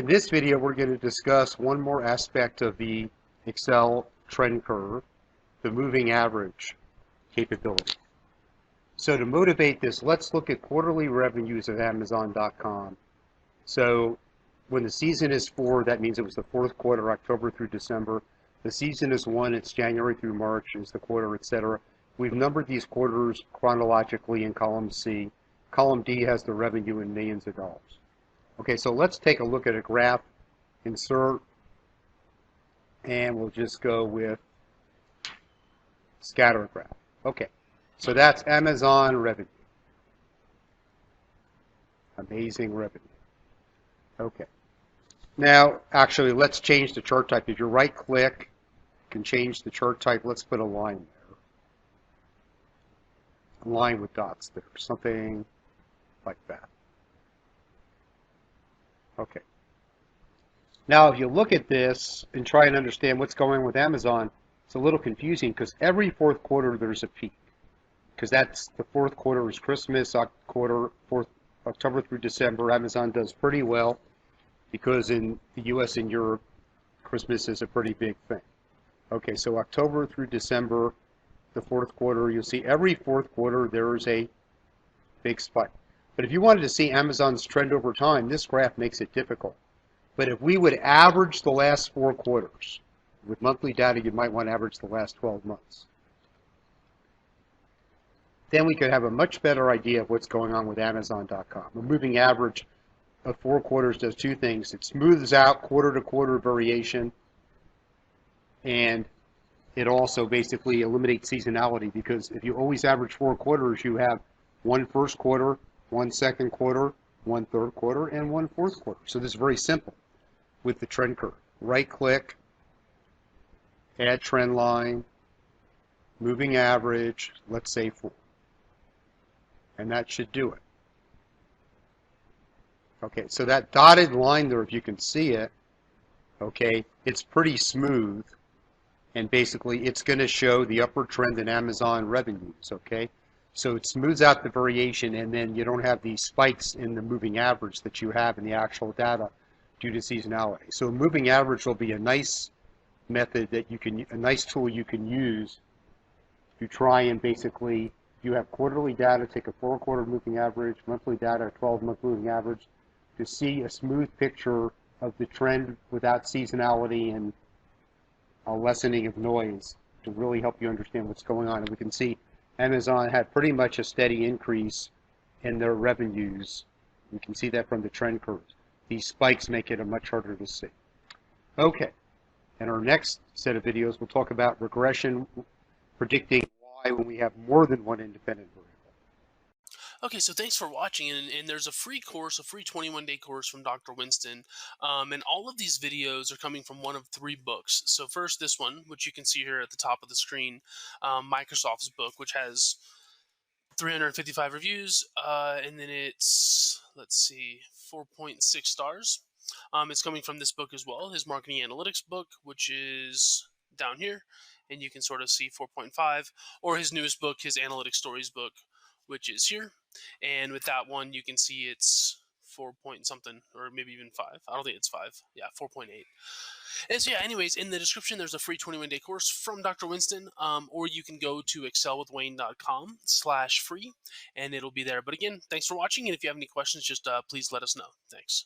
this video, we're going to discuss one more aspect of the Excel trend curve, the moving average capability. So to motivate this, let's look at quarterly revenues of Amazon.com. So when the season is 4, that means it was the fourth quarter, October through December. The season is 1, it's January through March is the quarter, etc. We've numbered these quarters chronologically in column C. Column D has the revenue in millions of dollars. Okay, so let's take a look at a graph, insert, and we'll just go with scatter graph. Okay, so that's Amazon revenue. Amazing revenue. Okay. Now, actually, let's change the chart type. If you right-click, you can change the chart type. Let's put a line there. A line with dots there, something like that. Okay. Now, if you look at this and try and understand what's going on with Amazon, it's a little confusing because every fourth quarter there's a peak. Because that's the fourth quarter is Christmas, October through December. Amazon does pretty well because in the U.S. and Europe, Christmas is a pretty big thing. Okay, so October through December, the fourth quarter, you'll see every fourth quarter there's a big spike. But if you wanted to see Amazon's trend over time, this graph makes it difficult. But if we would average the last 4 quarters, with monthly data, you might want to average the last 12 months. Then we could have a much better idea of what's going on with Amazon.com. A moving average of 4 quarters does 2 things. It smooths out quarter-to-quarter variation, and it also basically eliminates seasonality, because if you always average 4 quarters, you have one first quarter, one second quarter, one third quarter, and one fourth quarter. So this is very simple with the trend curve. Right-click, add trend line, moving average, let's say 4. And that should do it. Okay, so that dotted line there, if you can see it, okay, it's pretty smooth. And basically, it's going to show the upward trend in Amazon revenues, okay? So it smooths out the variation, and then you don't have these spikes in the moving average that you have in the actual data due to seasonality. So a moving average will be a nice method that you can, a nice tool you can use to try and basically, you have quarterly data, take a 4-quarter moving average, monthly data, a 12-month moving average, to see a smooth picture of the trend without seasonality and a lessening of noise to really help you understand what's going on. And we can see Amazon had pretty much a steady increase in their revenues. You can see that from the trend curves. These spikes make it much harder to see. Okay, in our next set of videos, we'll talk about regression, predicting why when we have more than one independent variable. Okay, so thanks for watching, and there's a free course, a free 21-day course from Dr. Winston, and all of these videos are coming from one of 3 books. So first, this one, which you can see here at the top of the screen, Microsoft's book, which has 355 reviews, and then it's, let's see, 4.6 stars. It's coming from this book as well, his marketing analytics book, which is down here, and you can sort of see 4.5, or his newest book, his analytics stories book, which is here. And with that one, you can see it's 4 point something, or maybe even 5. I don't think it's 5. Yeah, 4.8. And so, yeah, anyways, in the description, there's a free 21-day course from Dr. Winston, or you can go to excelwithwayne.com/free, and it'll be there. But again, thanks for watching, and if you have any questions, just please let us know. Thanks.